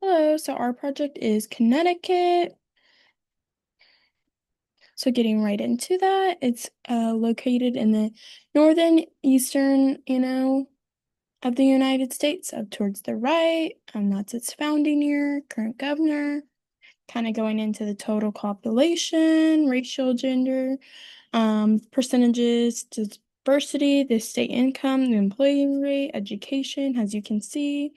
Hello, so our project is Connecticut. So getting right into that, it's located in the northern eastern, of the United States, up towards the right. That's its founding year, current governor, kind of going into the total population, racial, gender, percentages, diversity, the state income, the employee rate, education, as you can see.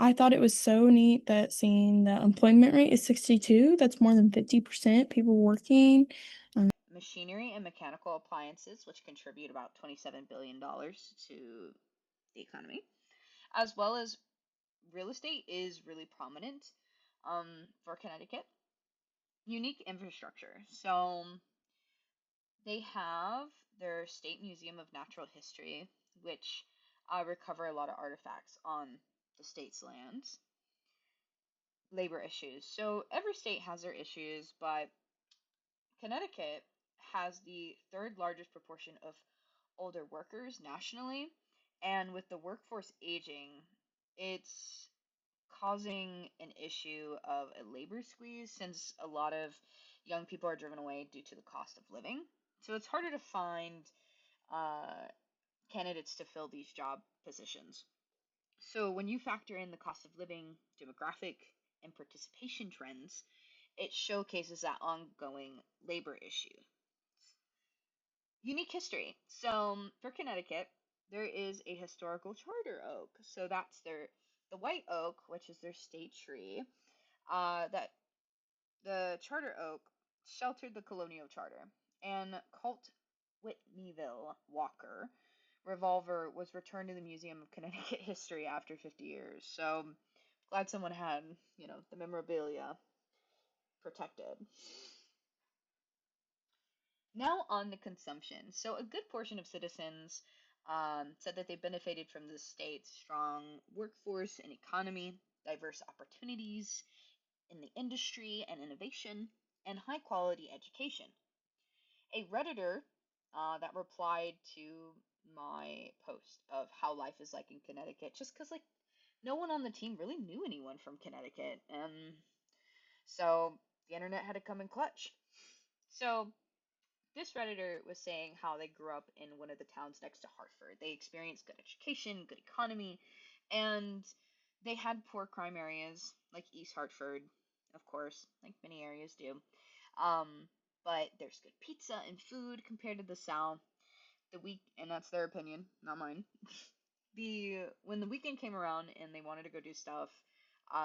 I thought it was so neat that seeing the employment rate is 62. That's more than 50% people working. Machinery and mechanical appliances, which contribute about $27 billion to the economy, as well as real estate is really prominent for Connecticut. Unique infrastructure. So they have their State Museum of Natural History, which recover a lot of artifacts on the state's lands. Labor issues. So every state has their issues, but Connecticut has the third largest proportion of older workers nationally, and with the workforce aging, it's causing an issue of a labor squeeze since a lot of young people are driven away due to the cost of living. So it's harder to find uh, candidates to fill these job positions. So when you factor in the cost of living, demographic, and participation trends, it showcases that ongoing labor issue. Unique history. So for Connecticut, there is a historical charter oak. So that's the white oak, which is their state tree. That the charter oak sheltered the colonial charter, and Colt Whitneyville Walker revolver was returned to the Museum of Connecticut History after 50 years. So glad someone had, the memorabilia protected. Now on the consumption. So a good portion of citizens said that they benefited from the state's strong workforce and economy, diverse opportunities in the industry and innovation, and high quality education. A Redditor that replied to my post of how life is like in Connecticut, just because like no one on the team really knew anyone from Connecticut, and so the internet had to come in clutch. So this Redditor was saying how they grew up in one of the towns next to Hartford. They experienced good education, good economy, and they had poor crime areas like East Hartford, of course, like many areas do. Um, but there's good pizza and food compared to the South. And that's their opinion, not mine. When the weekend came around and they wanted to go do stuff,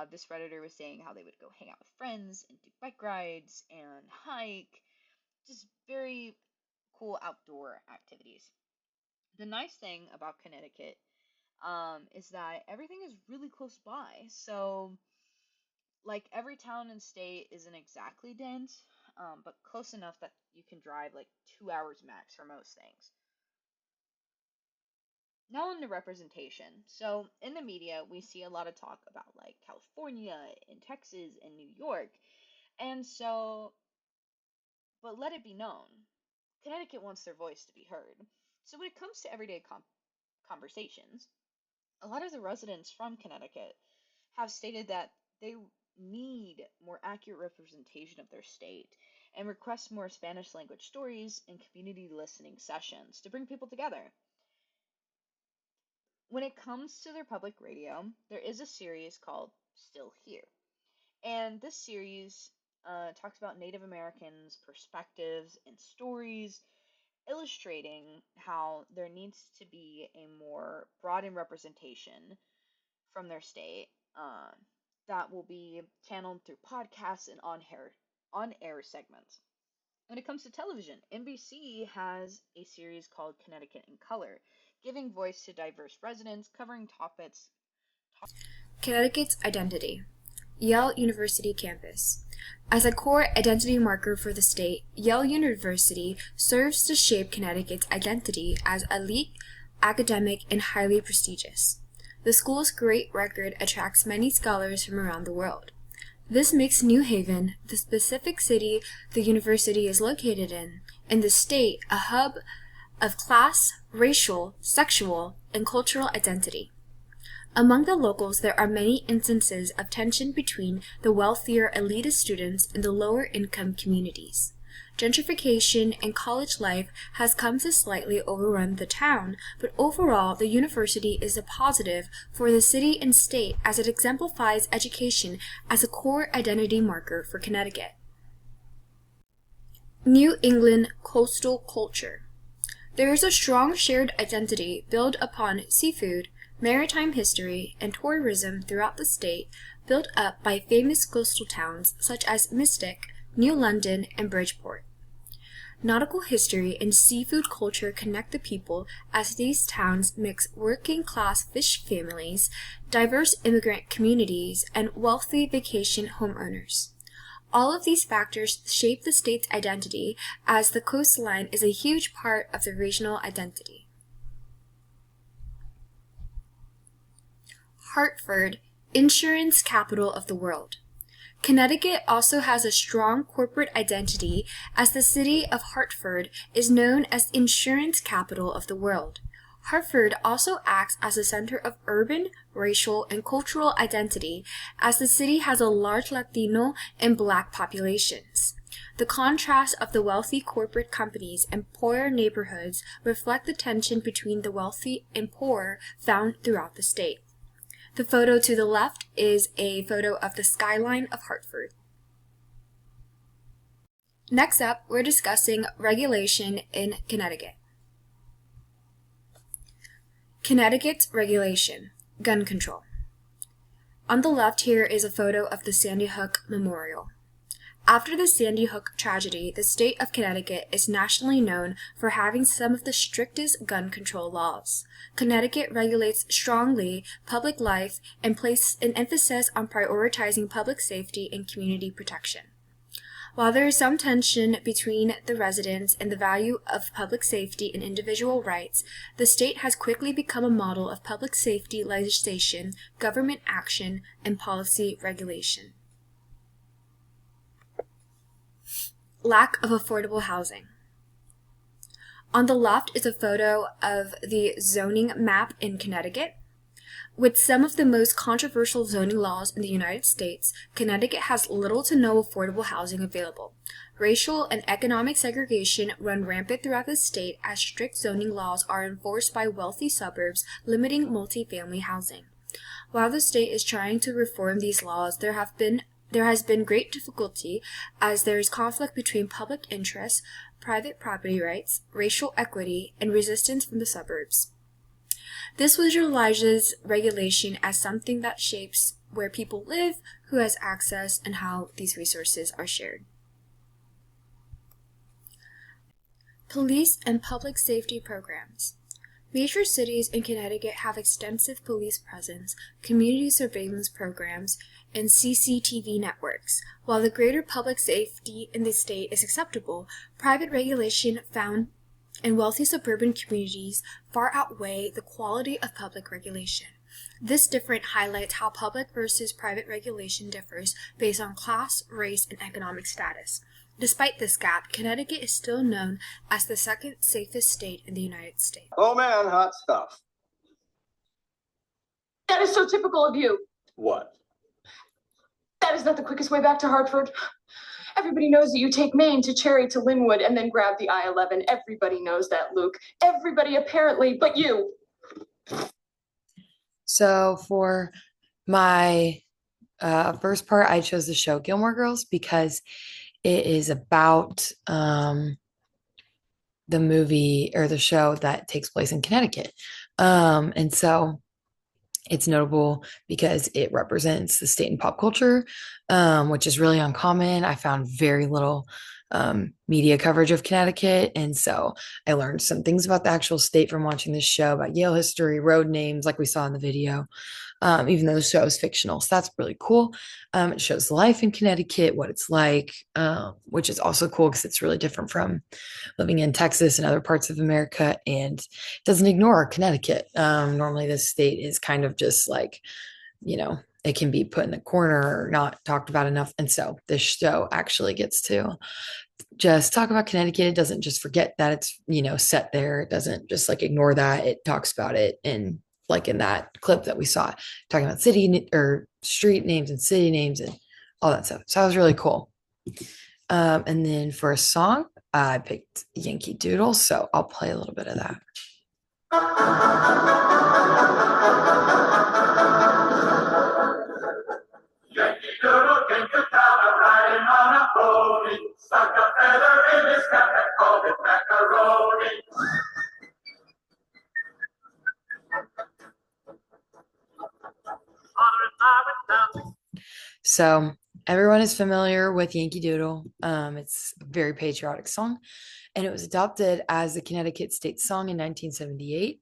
this Redditor was saying how they would go hang out with friends and do bike rides and hike, just very cool outdoor activities. The nice thing about Connecticut is that everything is really close by. So, like, every town and state isn't exactly dense, but close enough that you can drive like 2 hours max for most things. Now on the representation. So in the media, we see a lot of talk about like California and Texas and New York. And so, but let it be known, Connecticut wants their voice to be heard. So when it comes to everyday conversations, a lot of the residents from Connecticut have stated that they need more accurate representation of their state and request more Spanish language stories and community listening sessions to bring people together. When it comes to their public radio, there is a series called Still Here. And this series talks about Native Americans' perspectives and stories, illustrating how there needs to be a more broadened representation from their state that will be channeled through podcasts and on-air segments. When it comes to television, NBC has a series called Connecticut in Color, giving voice to diverse residents, covering topics. Connecticut's identity. Yale University campus. As a core identity marker for the state, Yale University serves to shape Connecticut's identity as elite, academic, and highly prestigious. The school's great record attracts many scholars from around the world. This makes New Haven, the specific city the university is located in, and the state a hub of class, racial, sexual, and cultural identity. Among the locals, there are many instances of tension between the wealthier elitist students and the lower income communities. Gentrification and college life has come to slightly overrun the town, but overall the university is a positive for the city and state as it exemplifies education as a core identity marker for Connecticut. New England coastal culture. There is a strong shared identity built upon seafood, maritime history, and tourism throughout the state, built up by famous coastal towns such as Mystic, New London, and Bridgeport. Nautical history and seafood culture connect the people as these towns mix working-class fish families, diverse immigrant communities, and wealthy vacation homeowners. All of these factors shape the state's identity, as the coastline is a huge part of the regional identity. Hartford, insurance capital of the world. Connecticut also has a strong corporate identity, as the city of Hartford is known as the insurance capital of the world. Hartford also acts as a center of urban, racial, and cultural identity, as the city has a large Latino and Black populations. The contrast of the wealthy corporate companies and poorer neighborhoods reflect the tension between the wealthy and poor found throughout the state. The photo to the left is a photo of the skyline of Hartford. Next up, we're discussing regulation in Connecticut. Connecticut's regulation, gun control. On the left here is a photo of the Sandy Hook Memorial. After the Sandy Hook tragedy, the state of Connecticut is nationally known for having some of the strictest gun control laws. Connecticut regulates strongly public life and places an emphasis on prioritizing public safety and community protection. While there is some tension between the residents and the value of public safety and individual rights, the state has quickly become a model of public safety legislation, government action, and policy regulation. Lack of affordable housing. On the left is a photo of the zoning map in Connecticut. With some of the most controversial zoning laws in the United States, Connecticut has little to no affordable housing available. Racial and economic segregation run rampant throughout the state, as strict zoning laws are enforced by wealthy suburbs, limiting multifamily housing. While the state is trying to reform these laws, there has been great difficulty, as there is conflict between public interests, private property rights, racial equity, and resistance from the suburbs. This visualizes regulation as something that shapes where people live, who has access, and how these resources are shared. Police and public safety programs. Major cities in Connecticut have extensive police presence, community surveillance programs, and CCTV networks. While the greater public safety in the state is acceptable, private regulation found in wealthy suburban communities far outweigh the quality of public regulation. This difference highlights how public versus private regulation differs based on class, race, and economic status. Despite this gap, Connecticut is still known as the second safest state in the United States. Oh man, hot stuff. That is so typical of you. What? That is not the quickest way back to Hartford. Everybody knows that you take Maine to Cherry to Linwood and then grab the I-11. Everybody knows that, Luke. Everybody apparently, but you. So for my first part, I chose the show Gilmore Girls because it is about the movie or the show that takes place in Connecticut. And so it's notable because it represents the state in pop culture, which is really uncommon. I found very little media coverage of Connecticut. And so I learned some things about the actual state from watching this show, about Yale history, road names, like we saw in the video, even though the show is fictional. So that's really cool. It shows life in Connecticut, what it's like, which is also cool because it's really different from living in Texas and other parts of America, and doesn't ignore Connecticut. Normally this state is kind of just like, it can be put in a corner or not talked about enough. And so this show actually gets to just talk about Connecticut. It doesn't just forget that it's, set there. It doesn't just like ignore that. It talks about it and like in that clip that we saw, talking about or street names and city names and all that stuff. So that was really cool. And then for a song, I picked Yankee Doodle, so I'll play a little bit of that. Yankee Doodle came to town riding on a pony, stuck a feather in his cap and called it macaroni. So everyone is familiar with Yankee Doodle. It's a very patriotic song, and it was adopted as the Connecticut state song in 1978.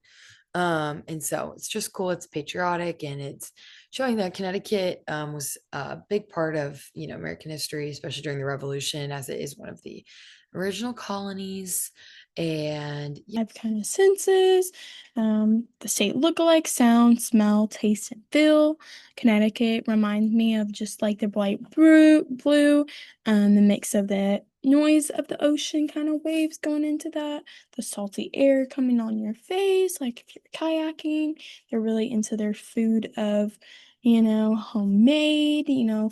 And so it's just cool. It's patriotic, and it's showing that Connecticut was a big part of, American history, especially during the Revolution, as it is one of the original colonies. And Five kind of senses, the state look-alike: sound, smell, taste, and feel. Connecticut reminds me of just like the bright blue, the mix of the noise of the ocean kind of waves going into that, the salty air coming on your face, like if you're kayaking. They're really into their food of, homemade,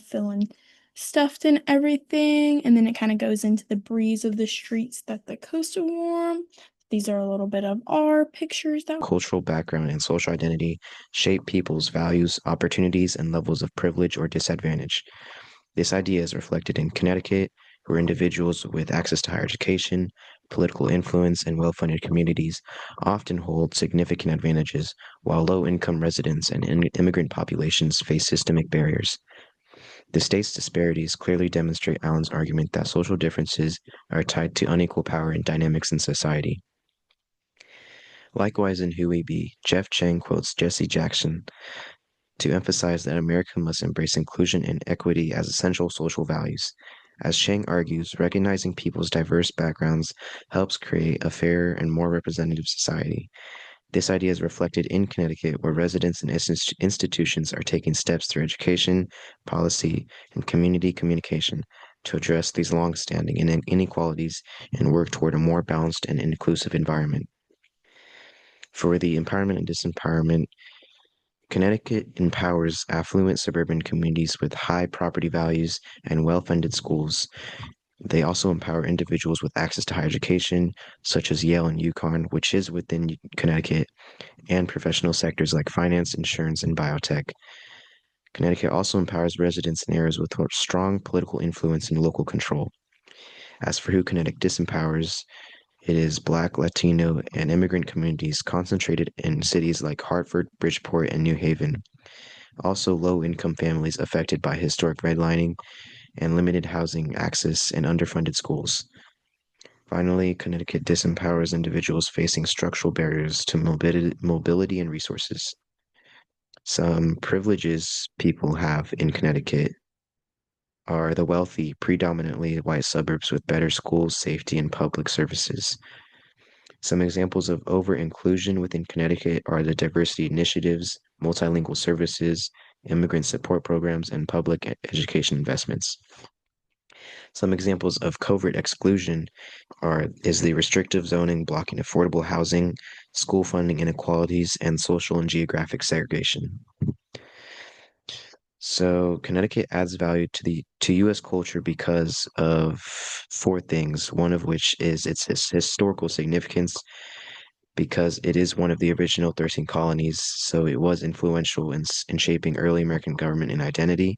feeling stuffed and everything. And then it kind of goes into the breeze of the streets that the coast will warm. These are a little bit of our pictures that Cultural background and social identity shape people's values, opportunities, and levels of privilege or disadvantage. This idea is reflected in Connecticut, where individuals with access to higher education, political influence, and well-funded communities often hold significant advantages, while low-income residents and immigrant populations face systemic barriers. The state's disparities clearly demonstrate Allen's argument that social differences are tied to unequal power and dynamics in society. Likewise, in Who We Be, Jeff Chang quotes Jesse Jackson to emphasize that America must embrace inclusion and equity as essential social values. As Chang argues, recognizing people's diverse backgrounds helps create a fairer and more representative society. This idea is reflected in Connecticut, where residents and institutions are taking steps through education, policy, and community communication to address these long-standing inequalities and work toward a more balanced and inclusive environment. For the empowerment and disempowerment, Connecticut empowers affluent suburban communities with high property values and well-funded schools. They also empower individuals with access to higher education, such as Yale and UConn, which is within Connecticut, and professional sectors like finance, insurance, and biotech. Connecticut also empowers residents in areas with strong political influence and local control. As for who Connecticut disempowers, it is Black, Latino, and immigrant communities concentrated in cities like Hartford, Bridgeport, and New Haven. Also, low-income families affected by historic redlining and limited housing access and underfunded schools. Finally, Connecticut disempowers individuals facing structural barriers to mobility and resources. Some privileges people have in Connecticut are the wealthy, predominantly white suburbs with better schools, safety, and public services. Some examples of over-inclusion within Connecticut are the diversity initiatives, multilingual services, immigrant support programs, and public education investments. Some examples of covert exclusion is the restrictive zoning blocking affordable housing, school funding inequalities, and social and geographic segregation. So Connecticut adds value to U.S. culture because of four things, one of which is its historical significance, because it is one of the original 13 colonies, so it was influential in shaping early American government and identity.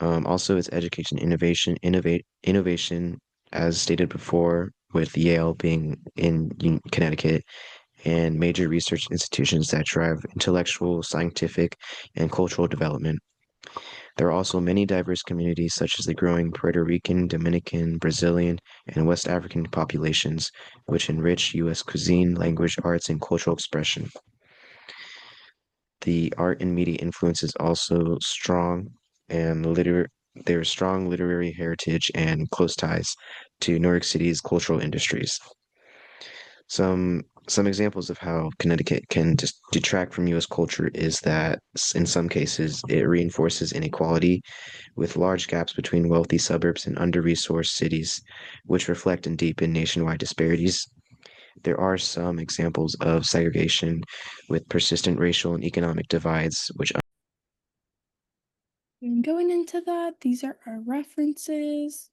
Also, its education innovation, as stated before, with Yale being in Connecticut, and major research institutions that drive intellectual, scientific, and cultural development. There are also many diverse communities, such as the growing Puerto Rican, Dominican, Brazilian, and West African populations, which enrich U.S. cuisine, language, arts, and cultural expression. The art and media influence is also strong, and there is strong literary heritage and close ties to New York City's cultural industries. Some examples of how Connecticut can just detract from U.S. culture is that in some cases it reinforces inequality with large gaps between wealthy suburbs and under-resourced cities, which reflect and deepen nationwide disparities. there are some examples of segregation with persistent racial and economic divides, which And going into that, these are our references.